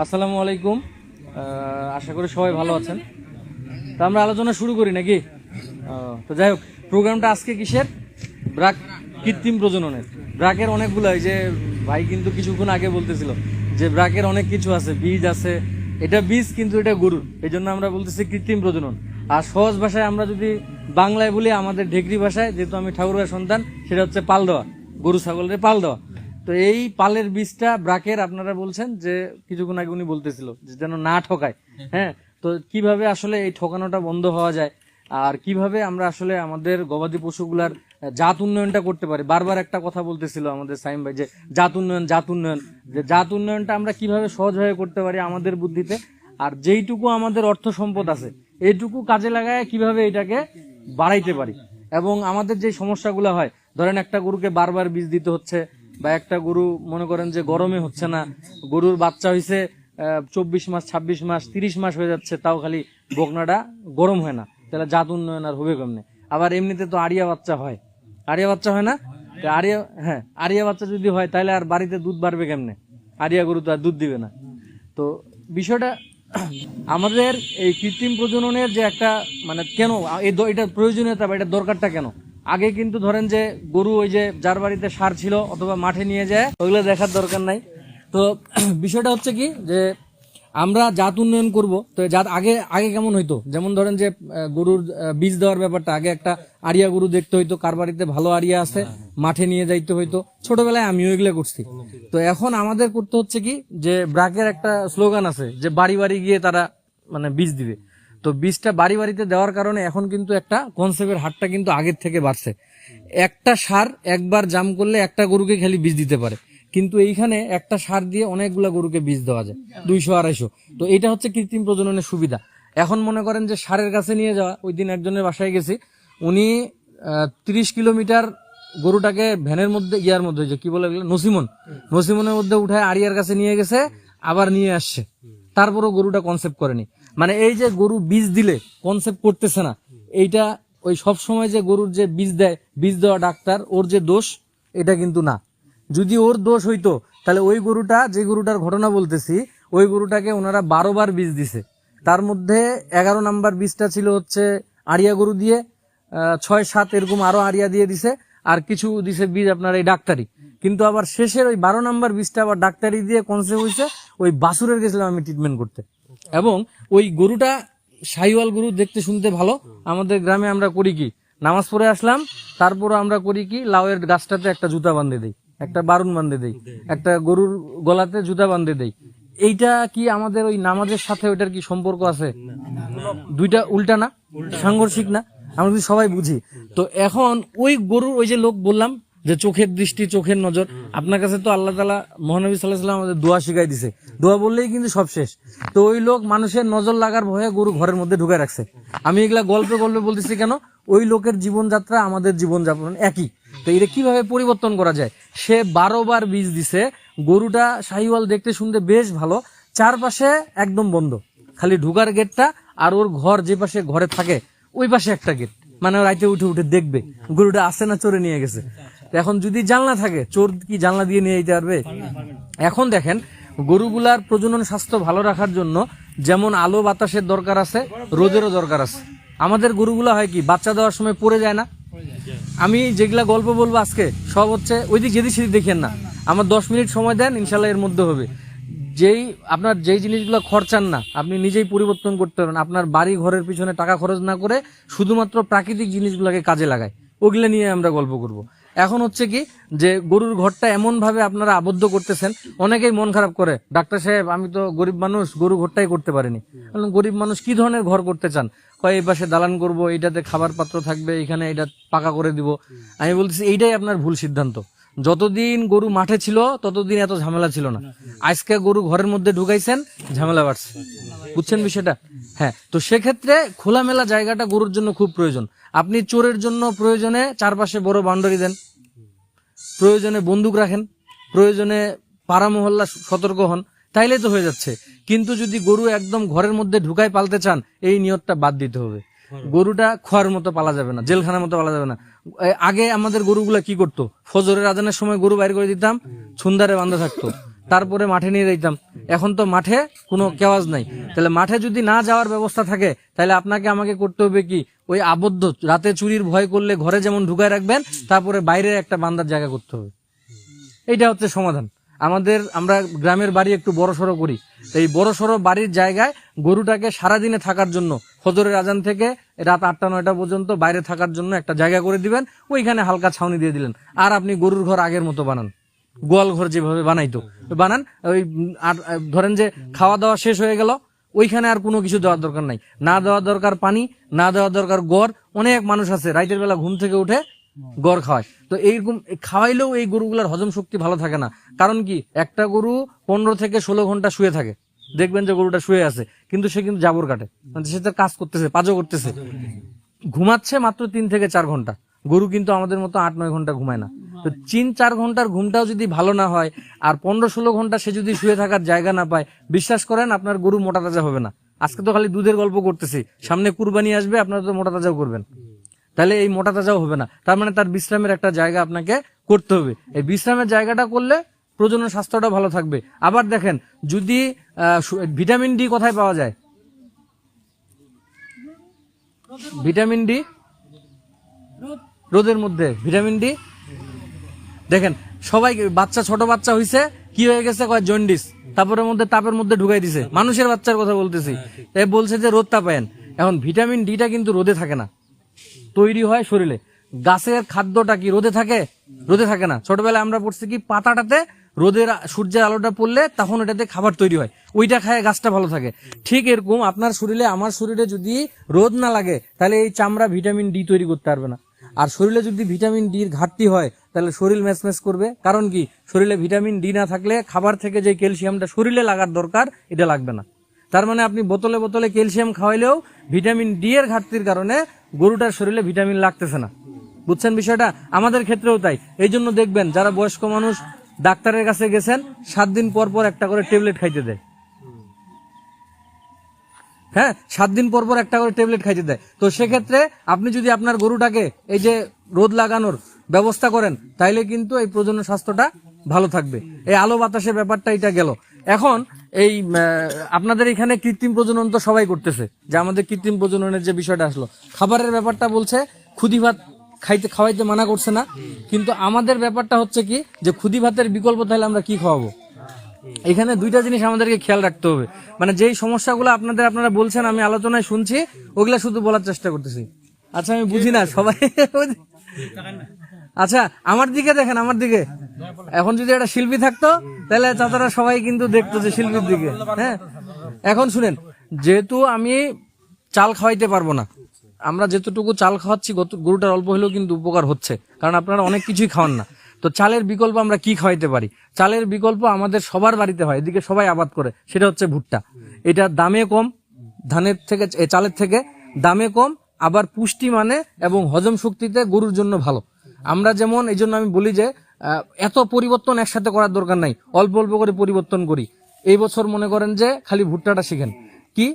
আসসালামু আলাইকুম। আশা করি সবাই ভালো আছেন। তো আমরা আলোচনা শুরু করি নাকি? তো যাই হোক, প্রোগ্রামটা আজকে কিসের? ব্রাক কৃত্রিম প্রজননের। ব্রাকের অনেকগুলো, এই যে ভাই কিন্তু কিছুক্ষণ আগে বলতেছিল যে ব্রাকের অনেক কিছু আছে, বীজ আছে, এটা বীজ কিন্তু এটা গরুর, এই জন্য আমরা বলতেছি কৃত্রিম প্রজনন। আর সহজ ভাষায় আমরা যদি বাংলায় বলি, আমাদের ঢেকরি ভাষায়, যেহেতু আমি ঠাকুরের সন্তান, সেটা হচ্ছে পাল দেওয়া, গরু ছাগলের পাল দেওয়া। তো এই পালের বীজটা ব্রাকের, আপনারা বলছেন যে কিছুক্ষণ আগে উনি বলতেছিল যে যেন না ঠকায়। হ্যাঁ, তো কিভাবে আসলে এই ঠকানোটা বন্ধ হওয়া যায়, আর কিভাবে আমরা আসলে আমাদের গবাদি পশুগুলার জাত উন্নয়নটা করতে পারি। বারবার একটা কথা বলতেছিল আমাদের সাইম ভাই যে জাত উন্নয়ন, যে জাত উন্নয়নটা আমরা কিভাবে সহজভাবে করতে পারি আমাদের বুদ্ধিতে, আর যেইটুকু আমাদের অর্থ সম্পদ আছে এইটুকু কাজে লাগায় কিভাবে এটাকে বাড়াইতে পারি। এবং আমাদের যে সমস্যাগুলো হয়, ধরেন একটা গরুকে বারবার বীজ দিতে হচ্ছে, বা একটা গরু মনে করেন যে গরমে হচ্ছে না, গরুর বাচ্চা হয়েছে 24 মাস, 26 মাস, 30 মাস হয়ে যাচ্ছে, তাও খালি বকনাটা গরম হয় না, তাহলে জাত উন্নয়ন আর হবে কেমনে? আবার এমনিতে তো আড়িয়া বাচ্চা হয় না? আড়িয়া বাচ্চা যদি হয় তাহলে আর বাড়িতে দুধ বাড়বে কেমনে? আড়িয়া গরু তো আর দুধ দিবে না। তো বিষয়টা আমাদের এই কৃত্রিম প্রজননের যে একটা মানে কেন এটার প্রয়োজনীয়তা বা এটার দরকারটা কেন? আগে কিন্তু ধরেন যে গরু ওই যে যার বাড়িতে সার ছিল অথবা মাঠে নিয়ে যায়, ওইগুলো দেখার দরকার নাই। তো বিষয়টা হচ্ছে কি যে আমরা জাত উন্নয়ন করব, তো জাত আগে আগে কেমন হইতো, যেমন ধরেন যে গরুর বীজ দেওয়ার ব্যাপারটা, আগে একটা আড়িয়া গরু দেখতে হইতো, কার বাড়িতে ভালো আড়িয়া আছে মাঠে নিয়ে যাইতে হইতো। ছোটবেলায় আমিও এগুলো করছি। তো এখন আমাদের করতে হচ্ছে কি যে ব্রাকের একটা স্লোগান আছে যে বাড়ি বাড়ি গিয়ে তারা মানে বীজ দিবে। তো বীজটা বাড়ি বাড়িতে দেওয়ার কারণে এখন কিন্তু একটা কনসেপ্টের হারটা কিন্তু আগের থেকে বাড়ছে। একটা সার একবার জাম করলে একটা গরুকে খালি বীজ দিতে পারে, কিন্তু এইখানে একটা সার দিয়ে অনেকগুলা গরুকে বীজ দেওয়া যায়, 200-250। তো এটা হচ্ছে কৃত্রিম প্রজননের সুবিধা। এখন মনে করেন যে সারের কাছে নিয়ে যাওয়া, ওই দিন একজনের বাসায় গেছি, উনি 30 কিলোমিটার গরুটাকে ভ্যানের মধ্যে ইয়ার মধ্যে যে কি বলে নসিমনের মধ্যে উঠায় আড়িয়ার কাছে নিয়ে গেছে, আবার নিয়ে আসছে, তারপরও গরুটা কনসেপ্ট করেনি। মানে এই যে গরু বীজ দিলে কনসেপ্ট করতেছে না, এইটা ওই সব সময় যে গরুর যে বীজ দেয়, বীজ দেওয়া ডাক্তার, ওর যে দোষ, এটা কিন্তু না। যদি ওর দোষ হইতো তাহলে ওই গরুটা, যে গরুটার ঘটনা বলতেছি, ওই গরুটাকে ওনারা 12 বার বীজ দিছে, তার মধ্যে 11 নাম্বার বীজটা ছিল হচ্ছে আড়িয়া গরু দিয়ে, 6-7 এরকম আরো আড়িয়া দিয়ে দিছে, আর কিছু দিছে বীজ আপনার এই ডাক্তারি। কিন্তু আবার শেষের ওই 12 নাম্বার বীজটা আবার ডাক্তারি দিয়ে কনসেপ্ট হয়েছে, ওই বাছুরের গেছিলাম আমি ট্রিটমেন্ট করতে। এবং ওই গরুটা শাহিওয়াল গরু, দেখতে শুনতে ভালো। আমাদের গ্রামে আমরা করি কি, নামাজ পড়ে আসলাম, তারপর আমরা করি কি, লাউয়ের গাছটাতে একটা জুতা বাঁধে দেই, একটা বারুন বাঁধে দেই, একটা গরুর গলাতে জুতা বাঁধে দেই। এইটা কি আমাদের ওই নামাজের সাথে ওইটার কি সম্পর্ক আছে? দুইটা উল্টা না, সাংঘর্ষিক না? আমরা যদি সবাই বুঝি। তো এখন ওই গরুর, ওই যে লোক বললাম যে চোখের দৃষ্টি, চোখের নজর, আপনার কাছে তো আল্লাহ তাআলা মহানবী সাল্লাল্লাহু আলাইহি ওয়াসাল্লাম আমাদের দোয়া শিখাই দিছে, দোয়া বললেই কিন্তু সব শেষ। তো ওই লোক মানুষের নজর লাগার ভয়ে গরু ঘরের মধ্যে ঢুকে রাখছে। আমি এগুলা গল্পে বলতেছি কেন? ওই লোকের জীবনযাত্রা আমাদের জীবনযাপন একই। তো এটা কিভাবে পরিবর্তন করা যায়? সে 12 বার বীজ দিছে, গরুটা শাহিওয়াল, দেখতে শুনতে বেশ ভালো, চারপাশে একদম বন্ধ, খালি ঢুকার গেটটা, আর ওর ঘর যে পাশে ঘরে থাকে ওই পাশে একটা গেট, মানে রাইতে উঠে উঠে দেখবে গরুটা আসে না চোরে নিয়ে গেছে। এখন যদি জানলা থাকে, চোর কি জানলা দিয়ে নিয়ে যেতে পারবে? এখন দেখেন, গরুগুলার প্রজনন স্বাস্থ্য ভালো রাখার জন্য যেমন আলো বাতাসের দরকার আছে, রোদেরও দরকার আছে। আমাদের গরুগুলা হয় কি, বাচ্চা দেওয়ার সময় পড়ে যায় না? আমি যেগুলা গল্প বলবো আজকে সব হচ্ছে ওই দিক যেদিক সেদিক দেখেন না, আমার 10 মিনিট সময় দেন, ইনশাল্লাহ এর মধ্যে হবে। আপনার যেই জিনিসগুলো খরচান না, আপনি নিজেই পরিবর্তন করতে পারেন, আপনার বাড়ি ঘরের পিছনে টাকা খরচ না করে শুধুমাত্র প্রাকৃতিক জিনিসগুলোকে কাজে লাগায়, ওগুলো নিয়ে আমরা গল্প করব। এখন হচ্ছে কি যে গরুর ঘরটা এমন ভাবে আপনারা আবদ্ধ করতেছেন, অনেকেই মন খারাপ করে, ডাক্তার সাহেব আমি তো গরিব মানুষ, গরু ঘরটাই করতে পারিনি। গরিব মানুষ কি ধরনের ঘর করতে চান? এই পাশে দালান করব, এইটাতে খাবার পাত্র থাকবে, এখানে এটা পাকা করে দিব। আমি বলতেছি এইটাই আপনার ভুল সিদ্ধান্ত। যতদিন গরু মাঠে ছিল ততদিন এত ঝামেলা ছিল না, আজকে গরু ঘরের মধ্যে ঢুকাইছেন, ঝামেলা বাড়ছে। বুঝছেন বিষয়টা? হ্যাঁ, তো সেক্ষেত্রে খোলামেলা জায়গাটা গরুর জন্য খুব প্রয়োজন। আপনি চোরের জন্য প্রয়োজনে চারপাশে বড় বাউন্ডারি দেন, প্রয়োজনে বন্দুক রাখেন, প্রয়োজনে পাড়া মহল্লা সতর্ক হন, তাইলে তো হয়ে যাচ্ছে। কিন্তু যদি গরু একদম ঘরের মধ্যে ঢুকাই পালতে চান, এই নিয়তটা বাদ দিতে হবে। গরুটা খোয়ার মতো পালা যাবে না, জেলখানার মতো পালা যাবে না। আগে আমাদের গরুগুলা কি করতো, ফজরের আজানের সময় গরু বাইর করে দিতাম, ছুন্দারে বাঁধা থাকতো, তারপরে মাঠে নিয়ে যাইতাম। এখন তো মাঠে কোনো কেওয়াজ নাই, তাহলে মাঠে যদি না যাওয়ার ব্যবস্থা থাকে তাহলে আপনাকে আমাকে করতে হবে কি, ওই আবদ্ধ রাতে চুরির ভয় করলে ঘরে যেমন ঢুকায় রাখবেন, তারপরে বাইরে একটা বান্দার জায়গা করতে হবে। এইটা হচ্ছে সমাধান। আমরা গ্রামের বাড়ি একটু বড়সড় করি, এই বড়সড় বাড়ির জায়গায় গরুটাকে সারাদিনে থাকার জন্য ফজরের আজান থেকে রাত 8টা-9টা পর্যন্ত বাইরে থাকার জন্য একটা জায়গা করে দিবেন, ওইখানে হালকা ছাউনি দিয়ে দিলেন। আর আপনি গরুর ঘর আগের মতো বানান, গোয়াল ঘর যেভাবে বানাইতো বানান। ওই আর ধরেন যে খাওয়া দাওয়া শেষ হয়ে গেল, ওইখানে আর কোনো কিছু দেওয়ার দরকার নাই, না দেওয়ার দরকার পানি, না দেওয়ার দরকার গড়। অনেক মানুষ আছে রাতের বেলা ঘুম থেকে উঠে গড় খাওয়ায়, তো এইরকম খাওয়াইলেও এই গরুগুলার হজম শক্তি ভালো থাকে না। কারণ কি, একটা গরু 15 থেকে 16 ঘন্টা শুয়ে থাকে, দেখবেন যে গরুটা শুয়ে আছে কিন্তু সে কিন্তু জাবর কাটে, মানে সে তার কাজ করতেছে, পাজও করতেছে, ঘুমাচ্ছে মাত্র 3 থেকে 4 ঘন্টা। গরু কিন্তু আমাদের মতো 8-9 ঘন্টা ঘুমায় না। তো 3-4 ঘন্টার ঘুমটাও যদি ভালো না হয় আর 15-16 ঘন্টা সে যদি শুয়ে থাকার জায়গা না পায়, বিশ্বাস করেন আপনার গরু মোটা তাজা হবে না। আজকে তো খালি দুধের গল্প করতেছি, সামনে কুরবানি আসবে, আপনারা তো মোটা তাজাও করবেন, তাহলে এই মোটা তাজাও হবে না। তার মানে তার বিশ্রামের একটা জায়গা আপনাকে করতে হবে। এই বিশ্রামের জায়গাটা করলে প্রজনন স্বাস্থ্যটা ভালো থাকবে। আবার দেখেন, যদি ভিটামিন ডি কোথায় পাওয়া যায়? ভিটামিন ডি রোদের মধ্যে। ভিটামিন ডি দেখেন, সবাই বাচ্চা, ছোট বাচ্চা হইছে, কি হয়ে গেছে কয় জন্ডিস, তারপরের মধ্যে তাপের মধ্যে ঢুকাই দিছে। মানুষের বাচ্চার কথা বলতেছি, তাই বলছে যে রোদ তাপায়েন। এখন ভিটামিন ডিটা কিন্তু রোদে থাকে না, তৈরি হয় শরীরে। গাছের খাদ্যটা কি রোদে থাকে? রোদে থাকে না। ছোটবেলায় আমরা পড়ছি কি, পাতাটাতে রোদের সূর্যের আলোটা পড়লে তখন এটাতে খাবার তৈরি হয়, ওইটা খায় গাছটা ভালো থাকে। ঠিক এরকম আপনার শরীরে, আমার শরীরে যদি রোদ না লাগে তাহলে এই চামড়া ভিটামিন ডি তৈরি করতে পারবে না। আর শরীরে যদি ভিটামিন ডির ঘাটতি হয় তাহলে শরীর ম্যাচম্যাচ করবে। কারণ কি, শরীরে ভিটামিন ডি না থাকলে খাবার থেকে যে ক্যালসিয়ামটা শরীরে লাগার দরকার এটা লাগবে না। তার মানে আপনি বোতলে বোতলে ক্যালসিয়াম খাওয়াইলেও ভিটামিন ডি এর ঘাটতির কারণে গরুটার শরীরে ভিটামিন লাগতেছে না। বুঝছেন বিষয়টা? আমাদের ক্ষেত্রেও তাই। এই জন্য দেখবেন যারা বয়স্ক মানুষ ডাক্তারের কাছে গেছেন, 7 দিন পর পর একটা করে ট্যাবলেট খাইতে দেয়। হ্যাঁ, 7 দিন পর পর একটা করে ট্যাবলেট খাইতে দেয়। তো সেক্ষেত্রে আপনি যদি আপনার গরুটাকে এই যে রোদ লাগানোর ব্যবস্থা করেন, তাইলে কিন্তু এই প্রজনন স্বাস্থ্যটা ভালো থাকবে। এই আলো বাতাসের ব্যাপারটা এটা গেল। এখন এই আপনাদের এখানে কৃত্রিম প্রজনন তো সবাই করতেছে, যে আমাদের কৃত্রিম প্রজননের যে বিষয়টা আসলো, খাবারের ব্যাপারটা বলছে খুদি ভাত খাওয়াইতে মানা করছে না, কিন্তু আমাদের ব্যাপারটা হচ্ছে কি, যে খুদি ভাতের বিকল্প তাহলে আমরা কি খাওয়াবো? এখানে দুইটা জিনিস আমাদেরকে খেয়াল রাখতে হবে। মানে যেই সমস্যাগুলো আপনারা বলছেন, আমি আলোচনায় শুনছি, ওগুলা শুধু বলার চেষ্টা করতেছি। আচ্ছা, আমি বুঝি না সবাই। আচ্ছা, আমার দিকে দেখেন, আমার দিকে। এখন যদি একটা শিল্পী থাকতো তাহলে চাচারা সবাই কিন্তু দেখতো যে শিল্পীর দিকে। হ্যাঁ, এখন শুনেন, যেহেতু আমি চাল খাওয়াইতে পারবো না, আমরা যেতটুকু চাল খাওয়াচ্ছি গরুটার অল্প হলেও কিন্তু উপকার হচ্ছে, কারণ আপনারা অনেক কিছুই খাওয়ান না। তো চালের বিকল্প আমরা কি খাওয়াইতে পারি? চালের বিকল্প আমাদের সবার বাড়িতে হয়, এদিকে সবাই আবাদ করে, সেটা হচ্ছে ভুট্টা। এটা দামে কম, ধানের থেকে, চালের থেকে দামে কম, আবার পুষ্টি মানে এবং হজম শক্তিতে গরুর জন্য ভালো। আমরা যেমন, এই জন্য আমি বলি যে এত পরিবর্তন একসাথে করার দরকার নাই, অল্প অল্প করে পরিবর্তন করি। এই বছর মনে করেন যে খালি ভুট্টাটা শিখেন। কি,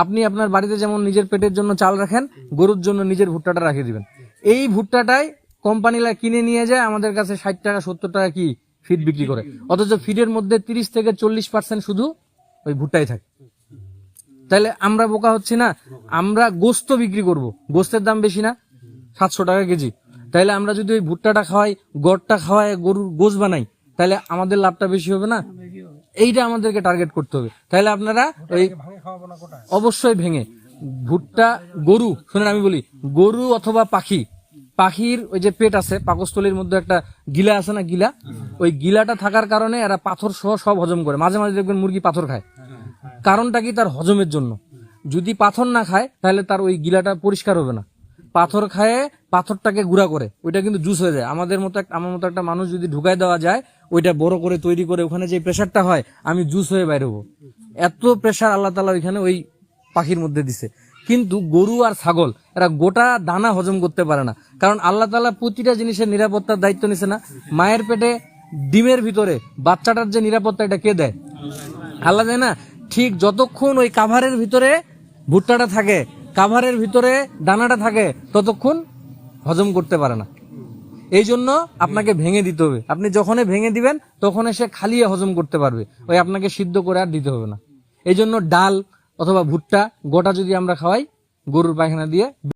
আপনি আপনার বাড়িতে যেমন নিজের পেটের জন্য চাল রাখেন, গরুর জন্য নিজের ভুট্টাটা রাখিয়ে দিবেন। এই ভুট্টাটাই কোম্পানিরা কিনে নিয়ে যায় আমাদের কাছে 60 টাকা 70 টাকা কি ফিড বিক্রি করে, অথচ ফিডের মধ্যে 30 থেকে 40% শুধু ওই ভুট্টাই থাকে। তাহলে আমরা বোকা হচ্ছি না? আমরা গোস্ত বিক্রি করব, গোস্তের দাম বেশি না, 700 টাকা কেজি। তাহলে আমরা যদি ওই ভুট্টাটা খাওয়াই, গড়টা খাওয়াই, গরুর গোস্ত বানাই, তাহলে আমাদের লাভটা বেশি হবে না? এইটা আমাদেরকে টার্গেট করতে হবে। তাহলে আপনারা ওই অবশ্যই ভেঙে ভুট্টা, গরু, শুনেন আমি বলি, গরু অথবা পাখির ওই যে পেট আছে, পাকস্থলীর মধ্যে একটা গিলা আছে না, গিলা, ওই গিলাটা থাকার কারণে এরা পাথর সহ সব হজম করে। মাঝে মাঝে দেখবেন মুরগি পাথর খায়, কারণটা কি? তার হজমের জন্য। যদি পাথর না খায় তাহলে তার ওই গিলাটা পরিষ্কার হবে না। পাথর খায়, পাথরটাকে গুঁড়া করে, ওইটা কিন্তু জুস হয়ে যায়। আমার মতো একটা মানুষ যদি ঢুকাই দেওয়া যায়, ওইটা বড় করে তৈরি করে, ওখানে যে প্রেসারটা হয়, আমি জুস হয়ে বাইরে হবো। এত প্রেসার আল্লাহ তাআলা ওইখানে ওই পাখির মধ্যে দিছে। কিন্তু গরু আর ছাগল এরা গোটা দানা হজম করতে পারে না, কারণ আল্লাহ তাআলা প্রতিটা জিনিসের নিরাপত্তার দায়িত্ব নিছে না। মায়ের পেটে ডিমের ভিতরে বাচ্চাটার যে নিরাপত্তা, এটা কে দেয়? আল্লাহ দেয় না? ঠিক যতক্ষণ ওই কাভারের ভিতরে ভুট্টাটা থাকে, কাভারের ভিতরে দানাটা থাকে, ততক্ষণ হজম করতে পারে না। এই জন্য আপনাকে ভেঙে দিতে হবে। আপনি যখনই ভেঙে দিবেন তখন সে খালি হজম করতে পারবে, ওই আপনাকে সিদ্ধ করে আর দিতে হবে না। এই জন্য ডাল অথবা ভুট্টা গোটা যদি আমরা খাওয়াই গরুর পায়খানা দিয়ে